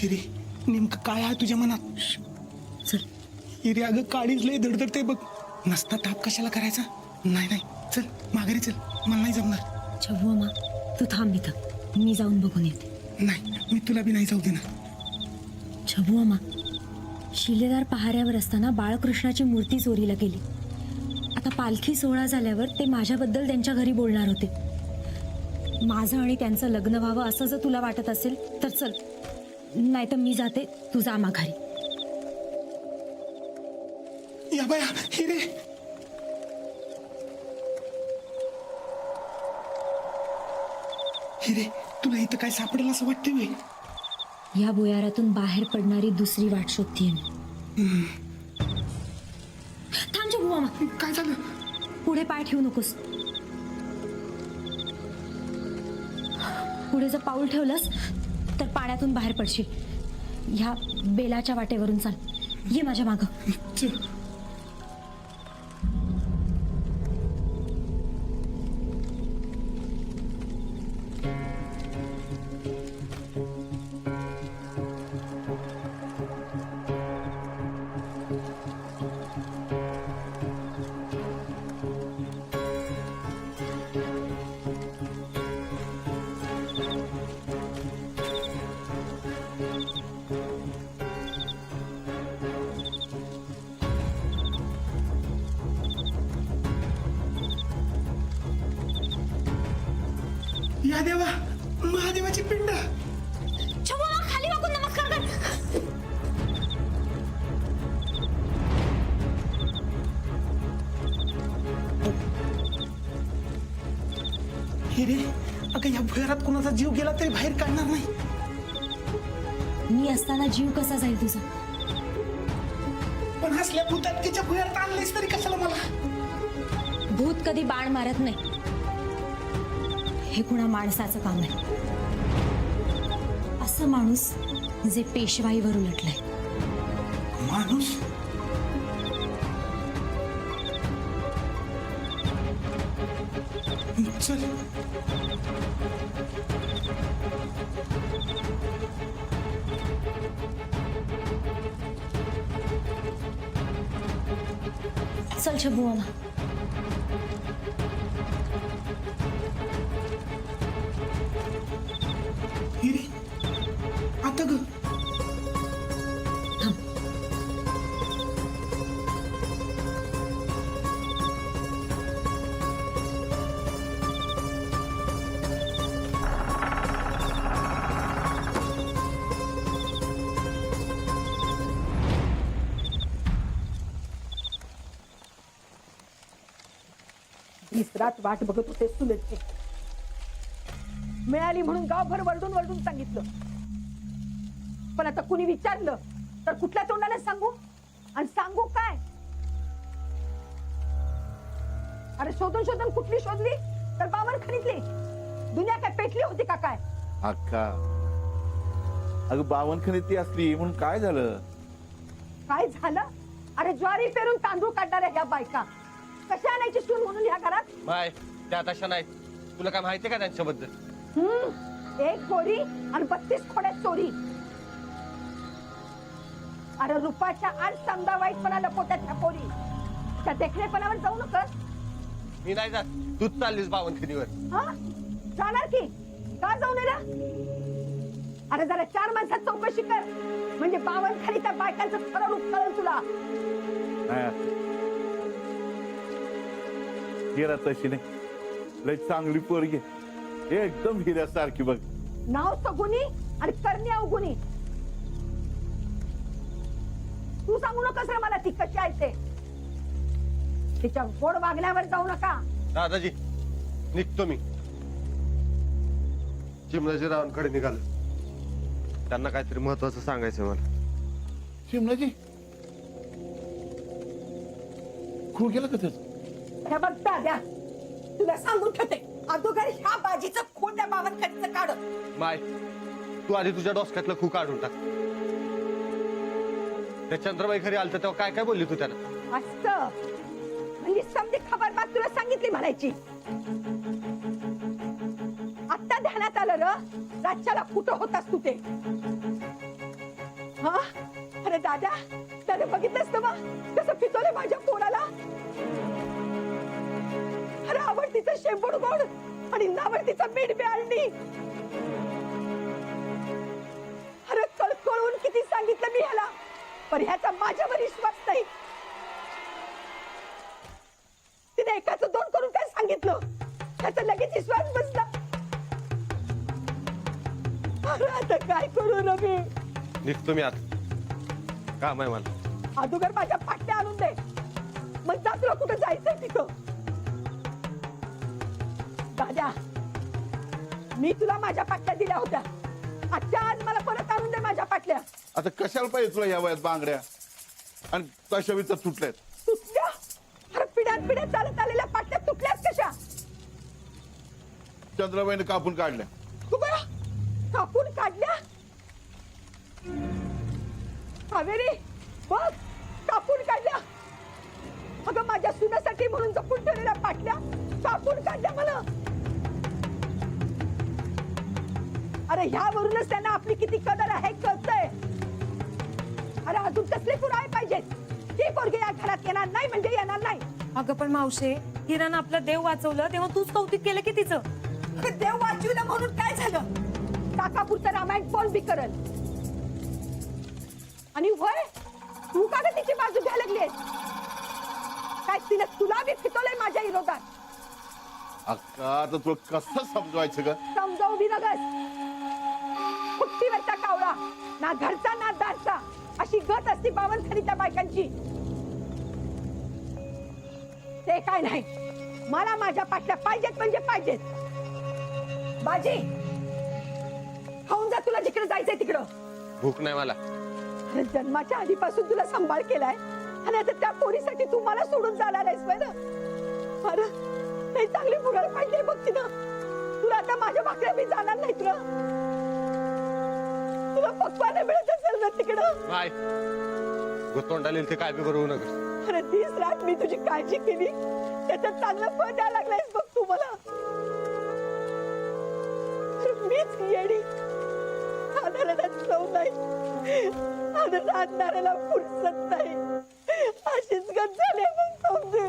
हिरे नेमकं काय आहे तुझ्या मनात? चल. हिरे अगं काळीच लय धडधडते बघ. नसता ताप कशाला करायचा? नाही नाही चल माघारी चल, मला नाही जमणार. छबू अम्मा तू थांब इथं, मी जाऊन बघून येते. नाही मी तुला बी नाही जाऊ देणार. छबू अम्मा, शिलेदार पहाऱ्यावर असताना बाळकृष्णाची मूर्ती चोरीला गेली. आता पालखी सोहळा झाल्यावर ते माझ्याबद्दल त्यांच्या घरी बोलणार होते. माझं आणि त्यांचं लग्न व्हावं असं जर तुला वाटत असेल तर चल, नाही तर मी जाते, तू जा माघारी. या बाया हिरे. हिरे तुला इथं काय सापडेल असं वाटतं वे? या भुयारातून बाहेर पडणारी दुसरी वाट शोधतीये मी. थांब छबू अम्मा, काय झालं? पुढे पाय ठेवू नकोस. पुढे जर पाऊल ठेवलंस तर पाण्यातून बाहेर पडशील. ह्या बेलाच्या वाटेवरून चाल, ये माझ्या मागं. चल. या देवा, महादेवाची पिंड. खाली वाकून नमस्कार कर. हिरे अगं या भुयारात कोणाचा जीव गेला तरी बाहेर काढणार नाही. मी असताना जीव कसा जाईल तुझा? पण हसल्या भूतात तिच्या भुयारात आणलेस तरी कशाला मला? भूत कधी बाण मारत नाही, हे कुणा माणसाचं काम आहे. असं माणूस जे पेशवाईवर उलटलंय. माणूस? चल. चल छबू अम्मा. हिरे आता ग. थांब. दिसरात वाट बघत होते सुलतची. मिळाली म्हणून गावभर वरडून वरडून सांगितलं, पण आता कुणी विचारलं तर कुठल्या तोंडाने सांगू? आणि सांगू काय? अरे शोधून शोधून कुठली शोधली तर बावनखणीतली. दुनिया काय पेटली होती का काय? अक्का अगं बावनखणीत ती असली म्हणून काय झालं? काय झालं? अरे ज्वारी पेरून तांदूळ काढणाऱ्या ह्या बायका कशा आणायची सून म्हणून ह्या घरात? माय त्या तशा नाहीत. तुला काय माहितीये का त्यांच्याबद्दल? एक गोरी आणि 32 खोड्यात चोरी. अरे रुपाच्या आठ समजा वाईटपणा लपवत्यात ह्या पोरी. त्या देखणेपणावर जाऊ नकस. मी नाही जात, तूच चाललीस बावनखिनीवर. हा जाणार की का जाऊ नये? अरे जरा 4 माणसात चौकशी कर, म्हणजे बावनखणी त्या बायकांचं खरं रूप कळेल तुला. हिरा तशी नाही, लय चांगली पोरगी, एकदम हिऱ्यासारखी बघ. नाव सगुनी आणि करणी अवगुनी. तू सांगू नकस रे मला ती कशी आहे ते. तिच्या गोड वागण्यावर जाऊ नका. दादाजी निघतो मी. चिमणाजीरावांकडे निघालो. त्यांना काहीतरी महत्वाचं सांगायचं मला. शिमलाजी खूळ गेलं का त्याचं? हे बघ दाद्या, तुला सांगून ठेवते, अगोदर ह्या बाजीचं खून त्या बावनखणीचं काढ. माय तू आधी तुझ्या डोसक्यातलं खूप काढून टाक. त्या चंद्रबाई घरी आलत तेव्हा काय काय बोलली तू त्यांना? असं म्हणजे समजी खबर बात तुला सांगितली म्हणायची. आता ध्यानात आलं र, राज्याला कुठं होतास तू ते. हा अरे दादा दादा बघितलंस ना मग कसं पितोले माझ्या पोराला. अरे आवडतीचं शेंबूड गोड आणि नावडतीचं मीठ ब्याळणी. अरे कळकळून किती सांगितलं मी ह्याला पण ह्याचा माझ्यावर विश्वास नाही. तिने एकाचं दोन करून काय सांगितलं त्याचा लगेच विश्वास बसला. अरे आता काय करू ना मी. निघतो मी आता काम आहे मला. अगोदर माझ्या पाट्या आणून दे मग जा तुला कुठं जायचंय तिथं. दादा मी तुला माझ्या पाट्या दिल्या होत्या आजच्या आज मला परत आणून दे माझ्या पाटल्या. आता कशाला पाहिजे तुला या वयात बांगड्या आणि कशा विचार तुटल्यात. तुटल्या अरे पिढ्यान पिढ्या चालत आलेल्या पाटल्या तुटल्याच कशा. चंद्राबाईने कापून काढल्या. तू बया कापून काढल्या. कावेरी बघ कापून काढल्या. अगं माझ्या सुनासाठी म्हणून जपून ठेवलेल्या पाटल्या कापून काढल्या मला. अरे ह्यावरूनच त्यांना आपली किती कदर आहे कळतंय. अरे अजून कसले पुरावे पाहिजेत. ती पोरगी या घरात येणार नाही म्हणजे येणार नाही. अगं पण मावशे हिरानं आपलं देव वाचवलं तेव्हा तूच कौतुक केलं की तिचं. अरे देव वाचविलं म्हणून काय झालं. टाकापूरचं रामायण कोण बी करल. आणि वय तू का ग तिची बाजू घ्यायला लागलीस. काय तिने तुला बी फितवलंय माझ्या विरोधात. अक्का आता तुला कसं समजवायचं ग. समजावू बी नगस. फुट्टीवरचा कावळा ना घरचा ना दारचा अशी गत असती बावनखडी त्या बायकांची. ते काय नाही मला माझ्या पाटल्या पाहिजेत म्हणजे पाहिजेत. बाजी खाऊन जा तुला जिकडे जायचंय तिकडं. भूक नाही मला. अरे जन्माच्या आधीपासून तुला सांभाळ केलाय आणि आता त्या पोरीसाठी तू मला सोडून जाणार आहेस ना. अरे नाही चांगली मुलं पाहिजे बघ तिनं. तुला आता माझ्या भाकऱ्या मी जाणार नाही. तुला पक्वाने मिळत असेल ना तिकडं. बाय गोतोंडाला ते काय बी करू नका. अरे 30 रात मी तुझी काळजी केली त्याच्यात चांगलं फळ द्यायला लागलायस बघ तू मला. मीच येडी आधाराला चव नाही आणि राहणाऱ्याला फुरसत नाही अशीच गत झाली मग समजे.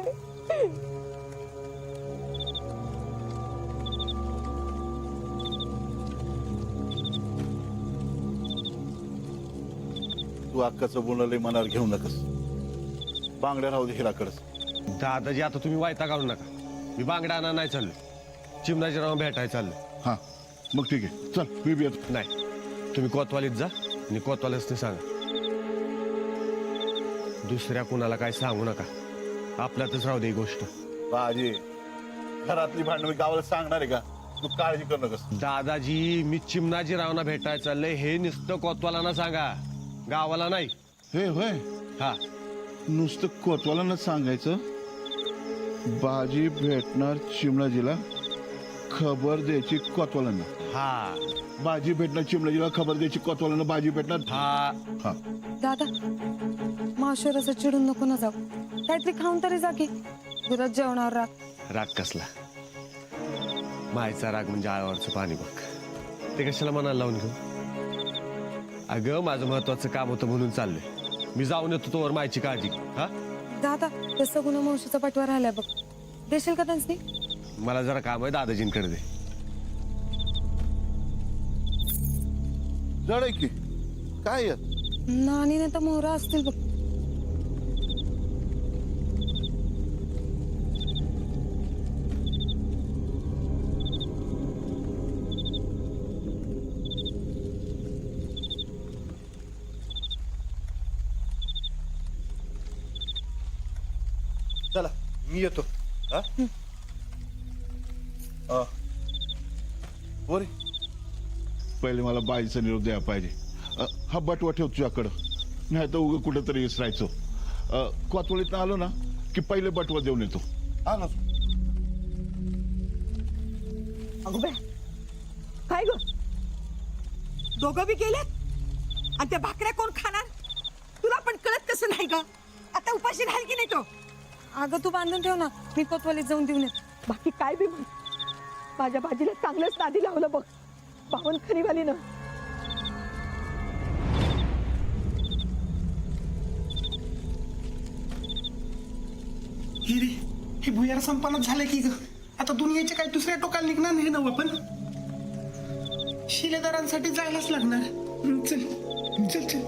तू अक्काचं बोलणं मनावर घेऊ नकस. बांगड्या राहू दे हिराकडच. दादाजी आता तुम्ही वायता काढू नका. मी बांगडा आणा नाही चाललो. चिमणाजीराव भेटायला चाललो. हा मग ठीक आहे चल मी बी येतो. नाही तुम्ही कोतवालीत जा आणि कोतवालीच सांगा. दुसऱ्या कुणाला काय सांगू नका. आपल्यातच राहू दे ही गोष्ट. बाजी घरातली भांडण मी गावाला सांगणार आहे का. तू काळजी करू नकस. दादाजी मी चिमणाजीरावना भेटायला चाललंय हे नुसतं कोतवालांना सांगा गावाला नाही. हे होय हा नुसतं कोतवालांना सांगायचं. बाजी भेटणार चिमणाजीला खबर द्यायची कोतवालांना. हा बाजी भेटणार चिमणाजीला खबर द्यायची कोतवालांना. बाजी भेटणार. हा हा दादा मावशीवर असं चिडून नको ना जाऊ. काहीतरी खाऊन तरी जा की. घरात जेवणावर राग. राग कसला. मायचा राग म्हणजे आळावरचं पाणी बघ. ते कशाला मनाला लावून घेऊ. अगं माझं महत्वाचं काम होतं म्हणून चाललंय. मी जाऊन येतो तोवर मायची काळजी. हा दादा तसं गुन्हा मावशीचा पाठवा राहिलाय बघ. देशील का त्यांनी. मला जरा काम आहे दादाजींकडे दे. जड आहे की काय येत. नानी नाही तर मोहरा असतील बघ. चला मी येतो. बोरे पहिले मला बाईचा निरोप द्यायला पाहिजे. हा बटवा ठेव तुझ्याकडं नाही तर उगं कुठं तरी विसरायचो. कोतवालीत आलो ना की पहिले बटवा देऊन येतो. आलो. अगो बे काय ग दोघं बी गेलेत आणि त्या भाकऱ्या कोण खाणार. तुला पण कळत कसं नाही ग. आता उपाशी राहील की नाही तो. अगं तू बांधून ठेव ना मी कोतवालीत जाऊन देऊन येत. बाकी काय बी म्हण. माझ्या भाजीला चांगलंच नादी लावलं बघ बावनखरीवालीनं. हे रे, हे भुयार संपन्नच झालं की ग. आता दुनियेच्या काही दुसऱ्या टोकाला निघणार नाही ना आपण. शिलेदारांसाठी जायलाच लागणार. चल चल चल.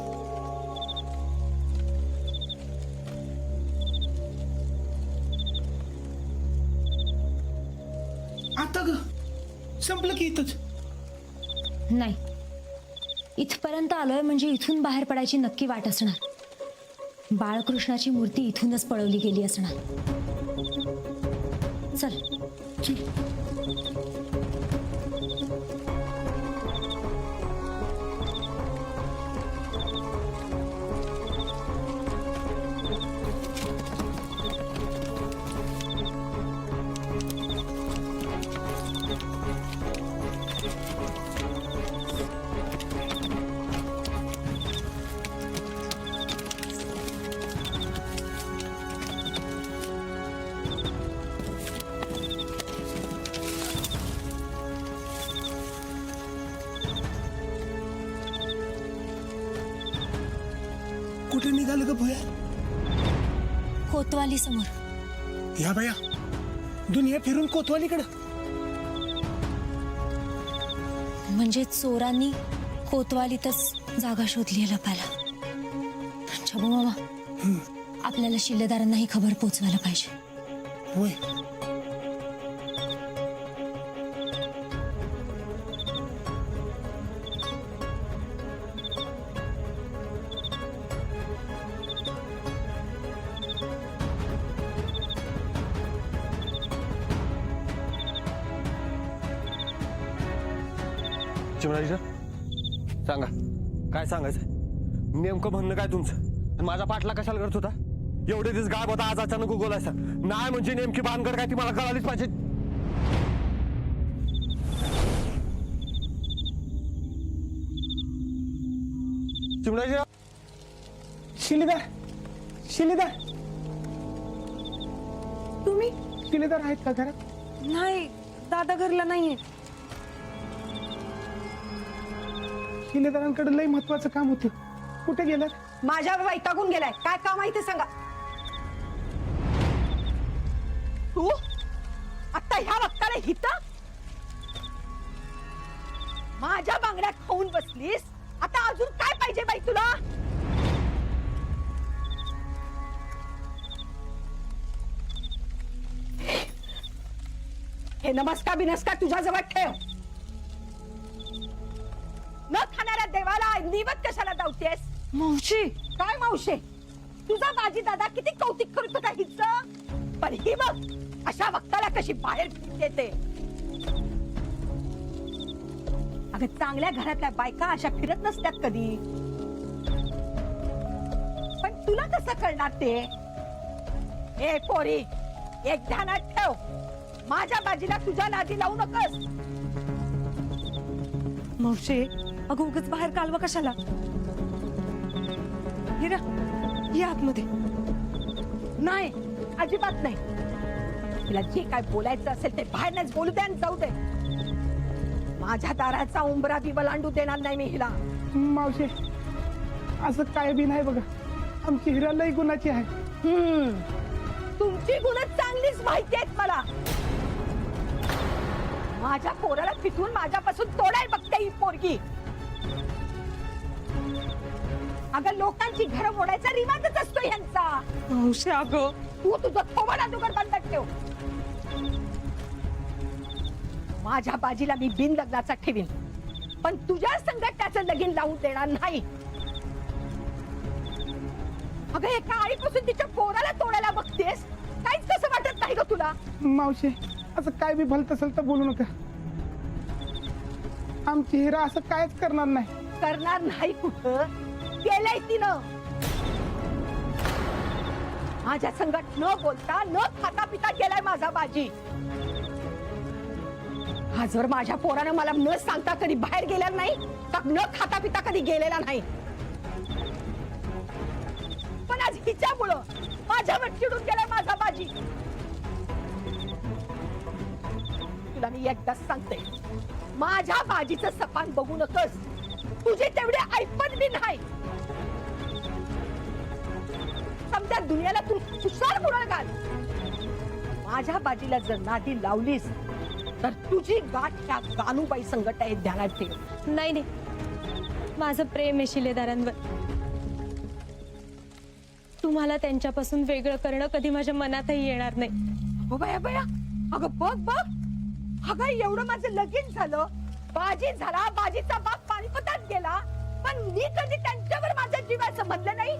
आता ग संपलं की इथंच. नाही, इथपर्यंत आलोय म्हणजे इथून बाहेर पडायची नक्की वाट असणार. बाळकृष्णाची मूर्ती इथूनच पळवली गेली असणार. चल. चल. कुठे निघालं ग भुया? कोतवाली समोर. या बाया, दुनिया फिरून कोतवालीकडं. म्हणजे चोरांनी कोतवालीतच जागा शोधली लपायला. छबू मामा, आपल्याला शिलेदारांनाही खबर पोचवायला पाहिजे. होय. चिमणाजी सांगा, काय सांगायचं? नेमकं म्हणणं काय तुमचं? आणि माझा पाठला कशाला करत होता? एवढे दिवस गायब होता, आज अचानक उगवलायचा. नाही म्हणजे नेमकी भानगड काय ती मला कळालीच पाहिजे. चिमणाजी, शिलेदार, शिलेदार, तुम्ही? शिलेदार आहेत का घरात? नाही, दादा घरला नाहीये. शिलेदारांकडे लय महत्वाचं काम होतं. कुठे गेलं? माझ्यावर वैतागून गेलाय. काय काम आहे ते सांगा. तू आता ह्या वक्ताला हित माझ्या बांगड्या खाऊन बसलीस. आता अजून काय पाहिजे बाई तुला? हे नमस्कार बिनस्कार तुझ्या जवळ ठेव. न खाणाऱ्या देवाला निवत कशाला दावतेस? मावशी. काय मावशे? तुझा बाजी दादा किती कौतिक करत होता हिचं. पण ही बघ अशा वक्ताला कशी बाहेर देते. अगं चांगल्या घरातल्या बायका अशा फिरत नसतात कधी. पण तुला कसं कळणार ते? ए पोरी, एक ध्यानात ठेव. माझ्या बाजीला तुझ्या नादी लावू नकोस. मावशे, अगं उगाच बाहेर कालवा कशाला? हिरा, या आतमध्ये. नाही, अजिबात नाही. तिला जे काय बोलायचं असेल ते बाहेरच बोलू दे आणि जाऊ दे. माझ्या दाराचा उंबरा बी वलांडू देणार नाही मी हिला. मावशे, असं काय बी नाही बघा. आमची हिरा लय गुणाची आहे. तुमची गुण चांगलीच माहिती आहेत मला. माझ्या पोराला तिथून माझ्यापासून तोडाय बघते ही पोरगी. अगं लोकांची घरं मोडायचा रिवाजच असतो यांचा. मावशे अगं, तू तुझं थोबडा दुगर बंद ठेव. माझ्या बाजीला मी बिन लग्नाचा ठेवीन, पण तुझ्या संगत त्याचं लगीन लावून देणार नाही. अगं एका आळीपासून तिच्या पोराला तोडायला बघतेस. काहीच कसं वाटत नाही ग तुला? मावशे, असं काय बी भलत असेल तर बोलू नका. आमची हिरा असं कायच करणार नाही. करणार नाही कुठं? केलंय तिनं. माझ्या संगत न बोलता न खाता पिता गेलाय माझा बाजी. आजवर माझ्या पोरानं मला न सांगता कधी बाहेर गेल्या नाही का न खाता पिता कधी गेलेला नाही. पण आज हिच्यामुळं माझ्यावर चिडून गेलाय माझा बाजी. तुला मी एकदाच सांगते, माझ्या बाजीचं सपान बघू नकोस. तुझे तेवढे ऐपत बी नाही. समजा दुनियाला तू हुशार गुण घाल, माझ्या बाजीला जर नादी लावलीस तर तुझी गाठ ह्या कानूबाई संकट आहे, ध्यानात ठेव. नाही नाही, माझं प्रेम आहे शिलेदारांवर. तुम्हाला त्यांच्यापासून वेगळं करणं कधी माझ्या मनातही येणार नाही. हो बया बया, अगं बघ बघ, अगं एवढं माझं लगीन झालं, बाजी झाला, बाजीचा बाप पानिपतात गेला, पण मी कधी त्यांच्यावर माझ्या जीवाचं म्हणलं नाही.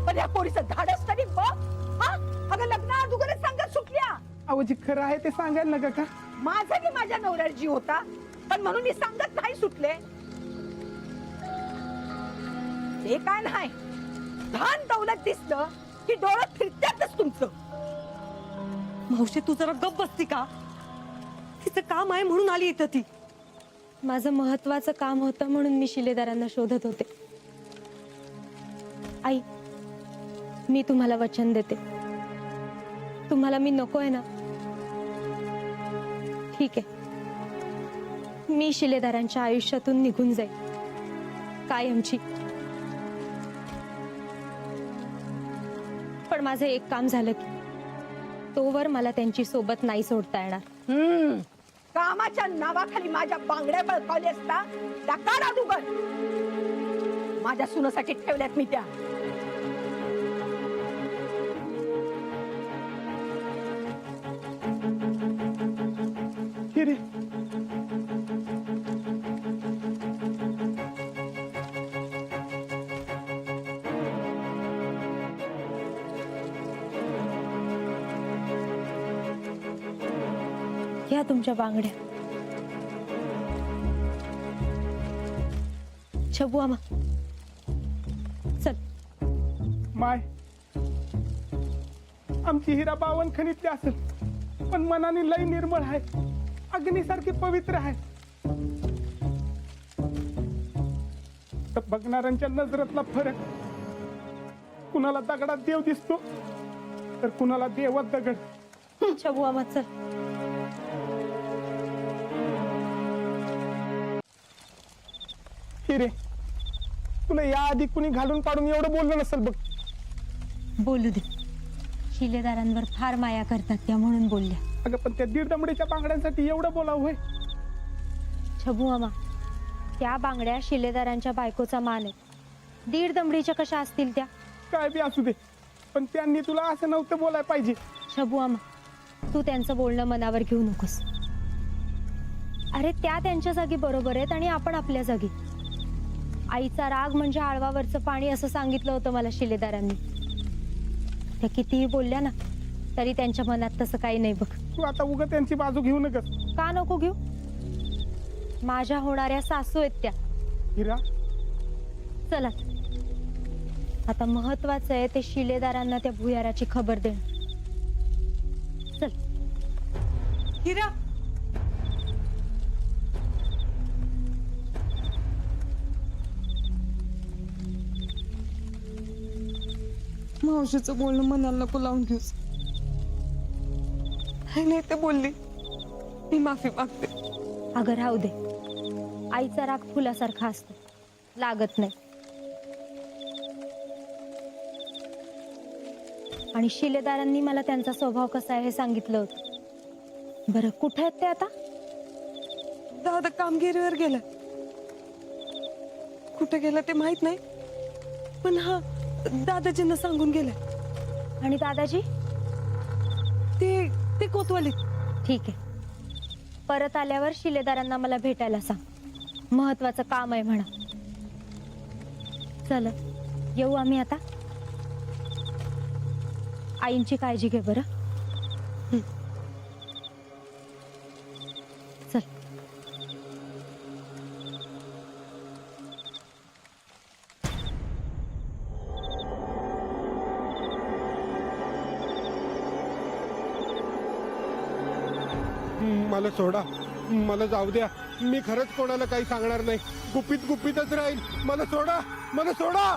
पण या पोरीचं धाडस तरी बघ. हा अगं लग्ना अगोदरच सांगत सुटल्या. अहो जी खरं आहे ते सांगायला नका का? माझा की माझ्या नवऱ्यावर जीव होता, पण म्हणून मी सांगत नाही सुटले. ते काय नाही, धान दौलत दिसलं की डोळं फिरत्यातच तुमचं. मावशी तू जरा गप बसती का? तिचं काम आहे म्हणून आली इथं ती. माझं महत्वाचं काम होतं म्हणून मी शिलेदारांना शोधत होते. आई, मी तुम्हाला वचन देते, तुम्हाला मी नकोय ना? ठीक आहे, मी शिलेदारांच्या आयुष्यातून निघून जाईल कायमची. पण माझं एक काम झालं की तोवर मला त्यांची सोबत नाही सोडता येणार. कामाच्या नावाखाली माझ्या बांगड्या बळकावल्या असता त्या काढा दुगर. माझ्या सुनासाठी ठेवल्यात मी त्या. हे रे, घ्या तुमच्या बांगड्या. छबू आमा, चल. माय आमची हिरा बावनखणीतली असेल, पण मनाने लय निर्मळ आहे, अग्नीसारखी पवित्र आहे. तर बघणाऱ्यांच्या नजरेतला फरक, कुणाला दगडात देव दिसतो तर कुणाला देवात दगड. छबू आमा, चल. हिरे, तुला या आधी कुणी घालून पाडून एवढं बोललं नसेल बघ. बोलू दे, शिलेदारांवर फार माया करतात त्या म्हणून बोलल्या. अगं पण त्या दीड दमडीच्या बांगड्यांसाठी एवढं बोलावं होय? छबू आमा, त्या बांगड्या शिलेदारांच्या बायकोचा मान आहे. दीड दमडीच्या कशा असतील त्या? काय बी असू दे, पण त्यांनी तुला असं नव्हतं बोलायला पाहिजे. शबू आमा, तू त्यांचं बोलणं मनावर घेऊ नकोस. अरे त्या त्यांच्या जागी बरोबर आहेत आणि आपण आपल्या जागी. आईचा राग म्हणजे आळवावरचं पाणी असं सांगितलं होतं मला शिलेदारांनी. त्या कितीही बोलल्या ना तरी त्यांच्या मनात तसं काही नाही बघ. तू आता उगा त्यांची बाजू घेऊ नकस. का नको घेऊ? माझ्या होणाऱ्या सासू आहेत त्या. हिरा, चला, आता महत्वाचं आहे ते शिलेदारांना त्या भुयाराची खबर देणं. चल. हिरा, मावशीचं बोलणं मनाला नको लावून घेऊस. नाही ते बोलली, मी माफी मागते. अगं राहू दे, आईचा राग फुलासारखा असतो, लागत नाही. आणि शिलेदारांनी मला त्यांचा स्वभाव कसा आहे हे सांगितलं होतं. बरं, कुठे आहेत ते आता? दादा कामगिरीवर गेला. कुठे गेला ते माहित नाही, पण हा दादाजींना सांगून गेला. आणि दादाजी? ते कोतवालीत. ठीक आहे, परत आल्यावर शिलेदारांना मला भेटायला सांग, महत्वाचं काम आहे म्हणा. चल, येऊ आम्ही आता. आईंची काळजी घे बरं. चल. मला सोडा, मला जाऊ द्या. मी खरंच कोणाला काही सांगणार नाही. गुपितच राहील. मला सोडा, मला सोडा.